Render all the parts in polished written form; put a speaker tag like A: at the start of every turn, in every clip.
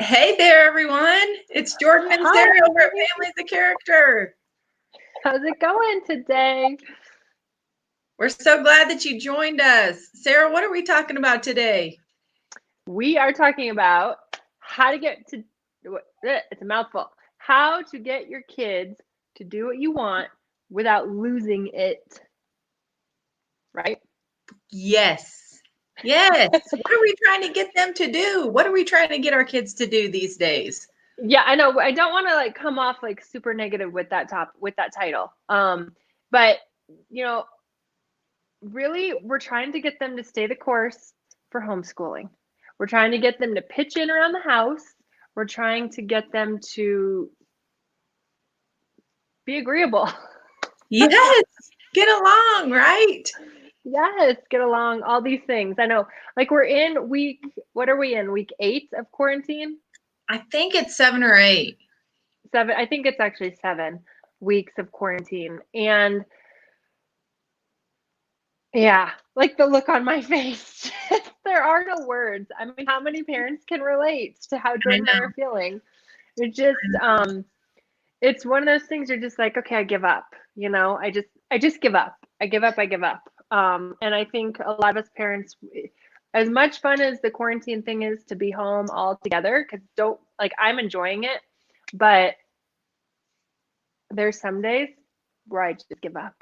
A: Hey there, everyone. It's Jordan and
B: Hi,
A: Sarah over at Families a Character.
B: how's it going today?
A: We're so glad that you joined us. Sarah, what are we talking about today?
B: We are talking about how to get to it's a mouthful. How to get your kids to do what you want without losing it, right?
A: Yes. Yes. What are we trying to get them to do? What are we trying to get our kids to do these days?
B: Yeah, I know. I don't want to like come off like super negative with that title. But you know, really we're trying to get them to stay the course for homeschooling. We're trying to get them to pitch in around the house. We're trying to get them to be agreeable.
A: Yes. Get along, right?
B: Yes, get along, all these things. I know. Like we're in what are we in? Week 8 of quarantine?
A: I think it's 7 or 8.
B: 7. I think it's actually 7 weeks of quarantine. And yeah, like the look on my face. There are no words. I mean, how many parents can relate to how
A: I
B: Jordan and I
A: know.
B: are feeling? It just it's one of those things you're just like, okay, I give up. I just give up. I give up. And I think a lot of us parents, as much fun as the quarantine thing is to be home all together, because don't like I'm enjoying it, but there's some days where I just give up.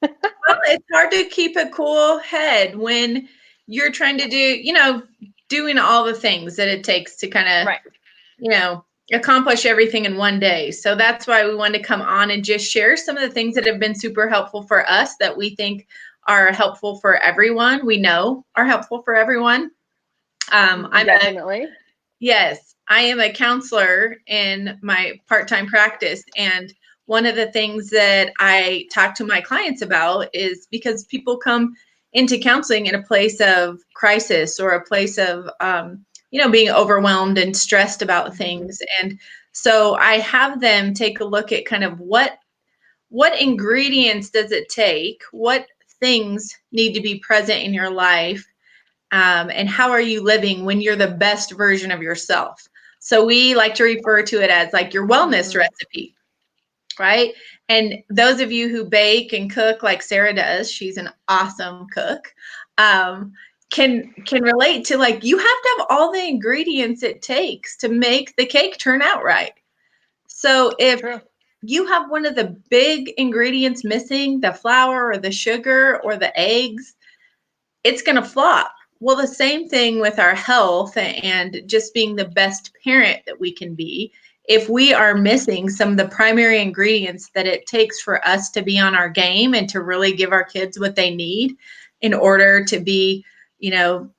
A: Well, it's hard to keep a cool head when you're trying to doing all the things that it takes to kind of
B: Right.
A: accomplish everything in one day. So that's why we wanted to come on and just share some of the things that have been super helpful for us that we think are helpful for everyone. We know are helpful for everyone. I'm a
B: Definitely.
A: Yes, I am a counselor in my part-time practice, and one of the things that I talk to my clients about is because people come into counseling in a place of crisis or a place of being overwhelmed and stressed about things. And so I have them take a look at kind of what ingredients does it take, what things need to be present in your life, and how are you living when you're the best version of yourself. So we like to refer to it as like your wellness
B: Mm-hmm.
A: recipe, right? And those of you who bake and cook like Sarah does, she's an awesome cook, um, can relate to, like, you have to have all the ingredients it takes to make the cake turn out right. So if
B: True.
A: you have one of the big ingredients missing, the flour or the sugar or the eggs, it's going to flop. Well, the same thing with our health and just being the best parent that we can be. If we are missing some of the primary ingredients that it takes for us to be on our game and to really give our kids what they need in order to be, you know,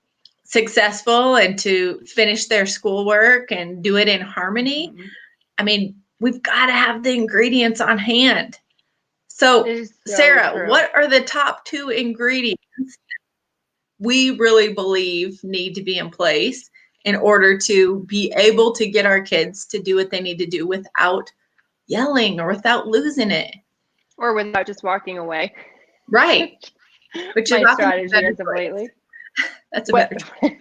A: successful and to finish their schoolwork and do it in harmony,
B: Mm-hmm.
A: I mean, we've got to have the ingredients on hand. So,
B: It is so
A: Sarah,
B: true.
A: what are the top 2 ingredients we really believe need to be in place in order to be able to get our kids to do what they need to do without yelling or without losing it?
B: Or without just walking away.
A: Right. Which is
B: My
A: often a
B: strategy
A: better
B: as of
A: choice.
B: lately.
A: That's a
B: What
A: better choice.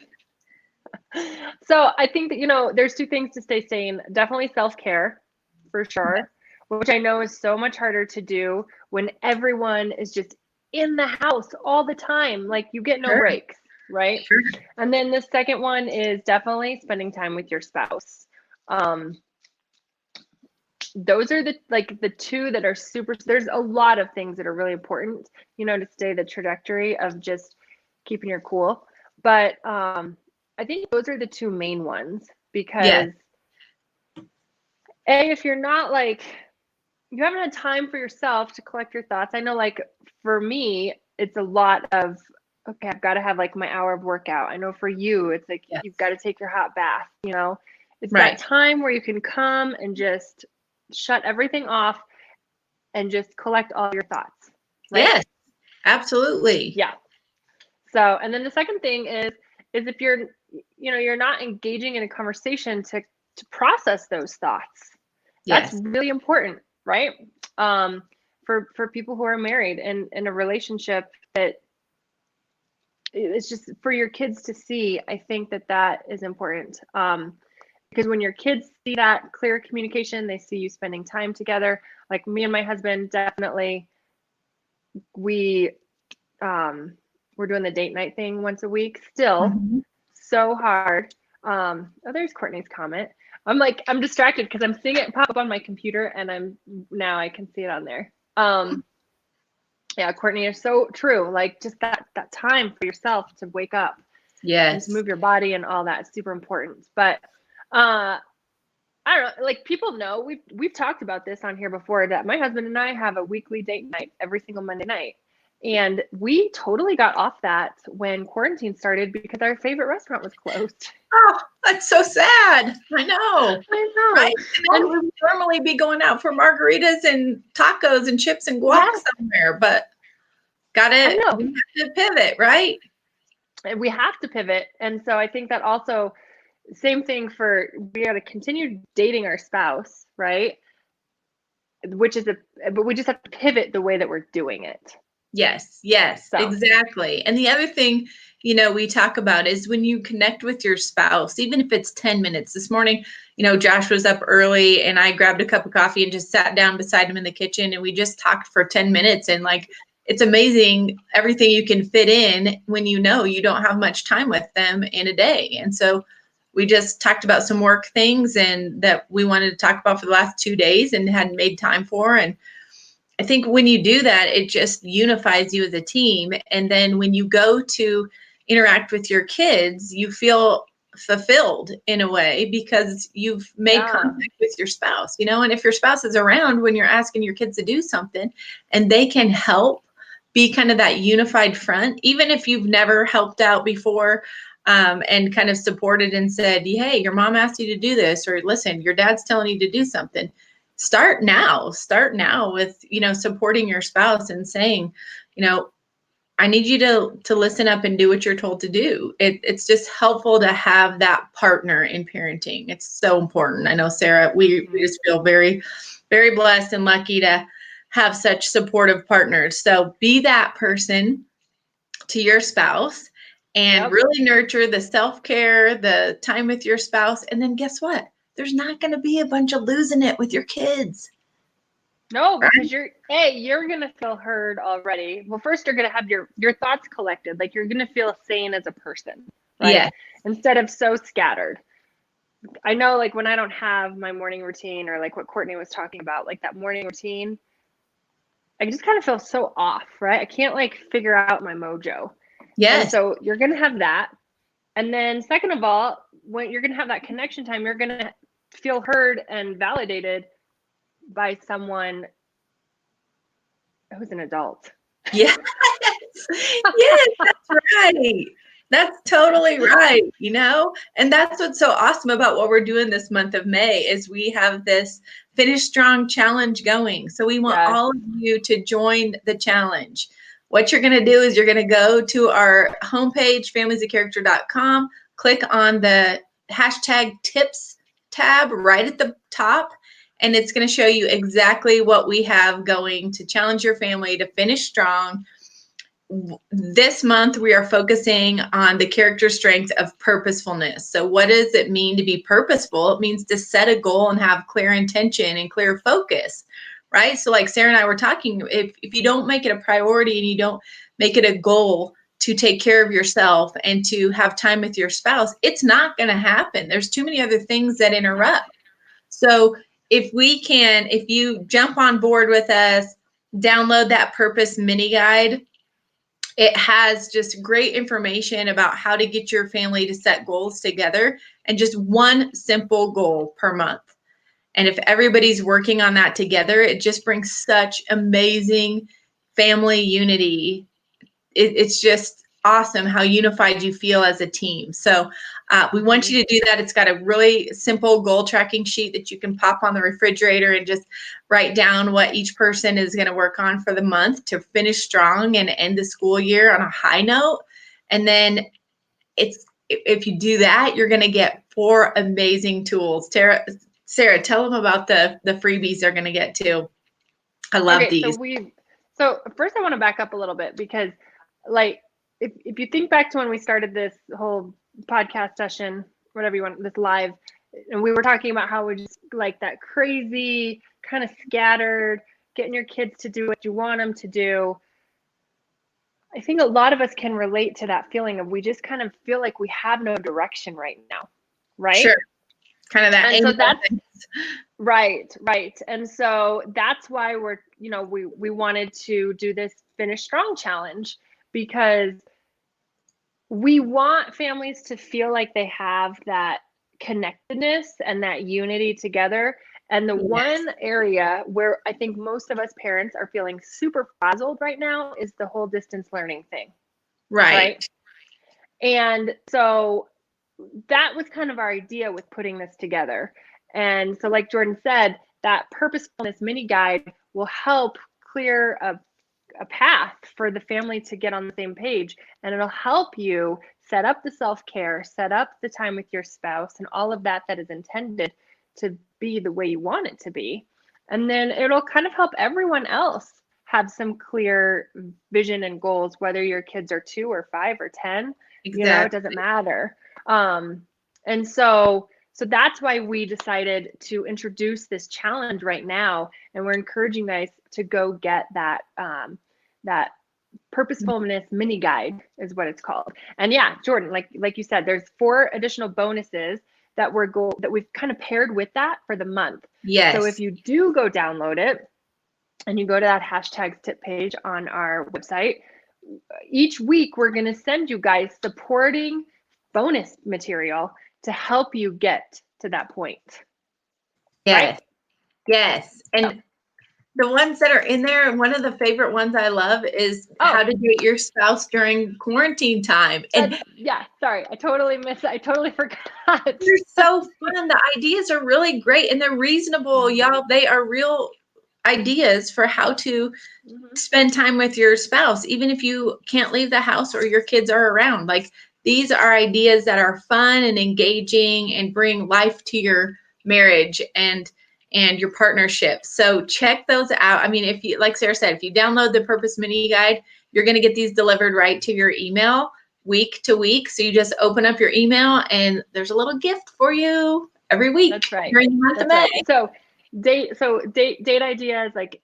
B: So I think that, there's two things to stay sane. Definitely self-care, for sure, which I know is so much harder to do when everyone is just in the house all the time. Like you get no
A: Sure.
B: breaks, right?
A: Sure.
B: And then the second one is definitely spending time with your spouse. Um, those are the two that are super. There's a lot of things that are really important, to stay the trajectory of just keeping your cool. But I think those are the two main ones
A: Yes.
B: because if you're not like you haven't had time for yourself to collect your thoughts. I know, like for me, it's a lot of okay, I've got to have like my hour of workout. I know for you, it's like you've got
A: Yes.
B: to take your hot bath. It's that
A: Right.
B: time where you can come and just shut everything off and just collect all your thoughts, right?
A: Yes. Absolutely.
B: Yeah. So, and then the second thing is if you're not engaging in a conversation to process those thoughts. That's
A: Yes.
B: really important, right? Um, for people who are married and in a relationship that it's just for your kids to see. I think that is important. because when your kids see that clear communication, they see you spending time together. Like me and my husband, definitely, we we're doing the date night thing once a week still.
A: Mhm.
B: So hard. Oh, there's Courtney's comment. I'm distracted because I'm seeing it pop up on my computer, and now I can see it on there. Yeah, Courtney, is so true. Like just that time for yourself to wake up and to
A: Yes.
B: move your body and all that is super important. But I don't know, like people know we've talked about this on here before, that my husband and I have a weekly date night every single Monday night. And we totally got off that when quarantine started because our favorite restaurant was closed.
A: Oh, that's so sad. I know.
B: I know.
A: Right? And now we would normally be going out for margaritas and tacos and chips and guac
B: Yes,
A: somewhere, but
B: I know.
A: we have to pivot, right?
B: We have to pivot. And so I think that also, same thing for, we got to continue dating our spouse, right? But we just have to pivot the way that we're doing it.
A: Yes, yes,
B: So
A: exactly. And the other thing, we talk about is when you connect with your spouse, even if it's 10 minutes. This morning, Josh was up early and I grabbed a cup of coffee and just sat down beside him in the kitchen and we just talked for 10 minutes. And like, it's amazing everything you can fit in when you don't have much time with them in a day. And so we just talked about some work things and that we wanted to talk about for the last 2 days and hadn't made time for. And I think when you do that, it just unifies you as a team. And then when you go to interact with your kids, you feel fulfilled in a way because you've made
B: yeah,
A: contact with your spouse, and if your spouse is around when you're asking your kids to do something and they can help be kind of that unified front, even if you've never helped out before, and kind of supported and said, hey, your mom asked you to do this, or listen, your dad's telling you to do something. Start now with supporting your spouse and saying, I need you to listen up and do what you're told to do. It's just helpful to have that partner in parenting. It's so important. I know, Sarah, we just feel very, very blessed and lucky to have such supportive partners. So be that person to your spouse and
B: yep.
A: really nurture the self-care, the time with your spouse. And then guess what? There's not going to be a bunch of losing it with your kids.
B: No,
A: Right?
B: because you're gonna feel heard already. Well, first you're gonna have your thoughts collected. Like you're gonna feel sane as a person, right?
A: Yeah.
B: Instead of so scattered. I know, like when I don't have my morning routine, or like what Courtney was talking about, like that morning routine, I just kind of feel so off, right? I can't like figure out my mojo. And
A: Yes.
B: so you're gonna have that. And then second of all, when you're gonna have that connection time, you're gonna feel heard and validated by someone who's an adult.
A: Yes. Yes, that's right. That's totally right, And that's what's so awesome about what we're doing this month of May is we have this Finish Strong challenge going. So we want
B: Yes.
A: all of you to join the challenge. What you're going to do is you're going to go to our homepage, familiesofcharacter.com, click on the hashtag tips tab right at the top, and it's going to show you exactly what we have going to challenge your family to finish strong. This month, we are focusing on the character strength of purposefulness. So what does it mean to be purposeful? It means to set a goal and have clear intention and clear focus, right? So like Sarah and I were talking, if you don't make it a priority and you don't make it a goal to take care of yourself and to have time with your spouse, it's not going to happen. There's too many other things that interrupt. So if you jump on board with us, download that purpose mini guide. It has just great information about how to get your family to set goals together, and just one simple goal per month. And if everybody's working on that together, it just brings such amazing family unity. It's just awesome how unified you feel as a team. So we want you to do that. It's got a really simple goal tracking sheet that you can pop on the refrigerator and just write down what each person is going to work on for the month to finish strong and end the school year on a high note. And then if you do that, you're going to get 4 amazing tools. Sarah, tell them about the freebies they're going to get too. I love
B: Okay,
A: these.
B: so first I want to back up a little bit because like if you think back to when we started this whole podcast session, whatever you want, this live, and we were talking about how we just like that crazy, kind of scattered, getting your kids to do what you want them to do. I think a lot of us can relate to that feeling of we just kind of feel like we have no direction right now, right?
A: Sure. Kind of that.
B: And so that's right. And so that's why we're, we wanted to do this Finish Strong challenge, because we want families to feel like they have that connectedness and that unity together. And the one area where I think most of us parents are feeling super frazzled right now is the whole distance learning thing.
A: Right.
B: And so that was kind of our idea with putting this together. And so, like Jordan said, that purposefulness mini guide will help clear a path for the family to get on the same page. And it'll help you set up the self-care, set up the time with your spouse, and all of that is intended to be the way you want it to be. And then it'll kind of help everyone else have some clear vision and goals, whether your kids are 2 or 5 or 10.
A: Exactly.
B: It doesn't matter. And so that's why we decided to introduce this challenge right now. And we're encouraging you guys to go get that, that purposefulness mini guide is what it's called. And yeah, Jordan, like you said, there's 4 additional bonuses that we've kind of paired with that for the month.
A: Yes.
B: So if you do go download it and you go to that hashtag tip page on our website, each week we're going to send you guys supporting bonus material to help you get to that point.
A: Yes.
B: Right?
A: Yes. And the ones that are in there, one of the favorite ones I love is how to date your spouse during quarantine time. And
B: yeah, sorry, I totally forgot.
A: They're so fun. The ideas are really great and they're reasonable, y'all. They are real ideas for how to spend time with your spouse, even if you can't leave the house or your kids are around. Like, these are ideas that are fun and engaging and bring life to your marriage and your partnership. So check those out. I mean, if you, like Sarah said, if you download the Purpose Mini Guide, you're going to get these delivered right to your email week to week. So you just open up your email and there's a little gift for you every week.
B: That's right.
A: During the month of May.
B: Right. So date ideas, like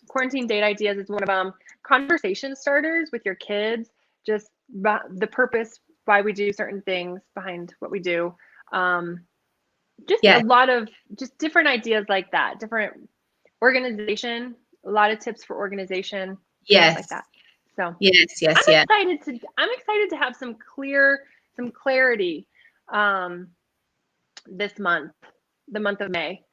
B: quarantine date ideas is one of them. Conversation starters with your kids, just the purpose, why we do certain things, behind what we do. Just a lot of just different ideas like that, different organization, a lot of tips for organization, things like that. So I'm excited to have some clarity this month, the month of May,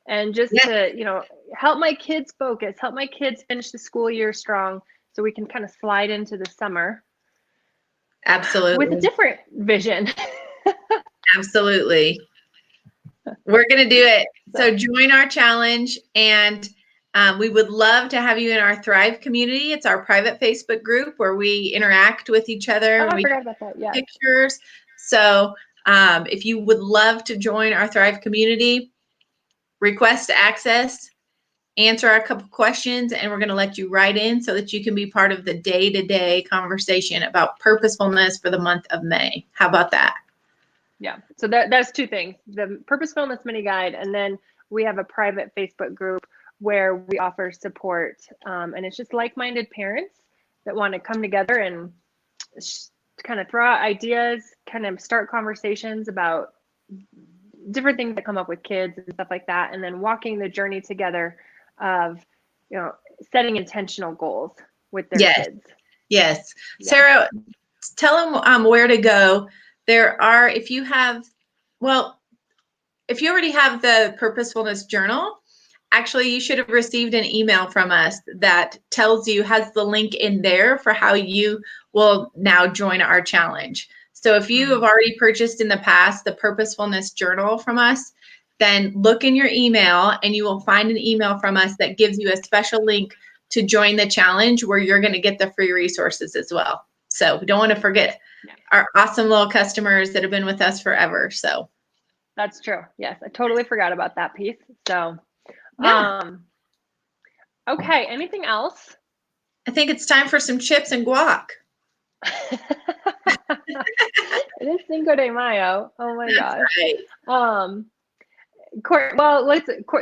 B: and just to help my kids focus, help my kids finish the school year strong, so we can kind of slide into the summer.
A: Absolutely.
B: With a different vision.
A: Absolutely. We're going to do it. So join our challenge, and we would love to have you in our Thrive community. It's our private Facebook group where we interact with each other.
B: Oh, I forgot about that. Yeah.
A: Pictures. So if you would love to join our Thrive community, request access, answer a couple questions, and we're going to let you right in so that you can be part of the day-to-day conversation about purposefulness for the month of May. How about that?
B: Yeah. So that's 2 things: the Purposefulness mini guide, and then we have a private Facebook group where we offer support, and it's just like-minded parents that want to come together and kind of throw out ideas, kind of start conversations about different things that come up with kids and stuff like that, and then walking the journey together of setting intentional goals with their kids.
A: Yes. Sarah, tell them where to go. There are, if you already have the Purposefulness Journal, actually you should have received an email from us that has the link in there for how you will now join our challenge. So if you have already purchased in the past the Purposefulness Journal from us, then look in your email and you will find an email from us that gives you a special link to join the challenge, where you're going to get the free resources as well. So we don't want to forget our awesome little customers that have been with us forever. So
B: that's true. Yes, I totally forgot about that piece. So, okay. Anything else?
A: I think it's time for some chips and guac.
B: It is Cinco de Mayo. Oh my
A: That's
B: gosh.
A: right.
B: Well,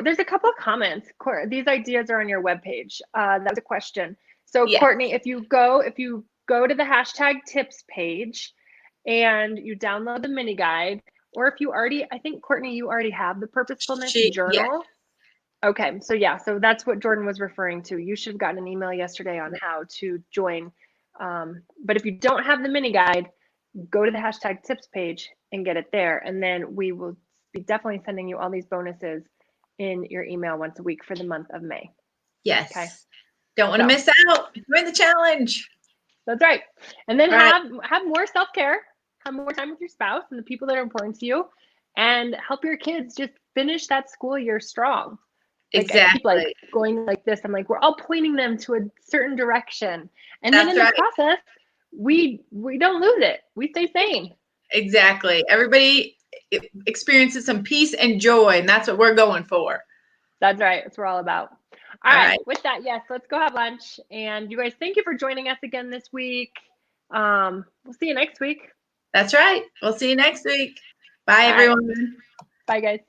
B: there's a couple of comments. These ideas are on your webpage. That was a question. So
A: Yeah.
B: Courtney, if you go to the hashtag tips page and you download the mini guide, or if you already, I think Courtney, you already have the purposefulness
A: Yeah.
B: journal. Okay, so yeah, so that's what Jordan was referring to. You should have gotten an email yesterday on how to join. But if you don't have the mini guide, go to the hashtag tips page and get it there. And then we will be definitely sending you all these bonuses in your email once a week for the month of May.
A: Yes.
B: Okay.
A: Don't want to miss out. Join the challenge.
B: That's right. And then
A: All right.
B: have more self-care, have more time with your spouse and the people that are important to you, and help your kids just finish that school year strong. Like I keep like
A: Exactly.
B: going like this. I'm like, we're all pointing them to a certain direction. And then
A: That's
B: in the
A: right.
B: process, we don't lose it. We stay sane.
A: Exactly. Everybody experiences some peace and joy, and that's what we're going for.
B: That's right. That's what we're all about. All
A: All
B: right.
A: right.
B: With that, yes, let's go have lunch. And you guys, thank you for joining us again this week. We'll see you next week.
A: That's right. We'll see you next week. Bye,
B: All right.
A: everyone.
B: Bye, guys.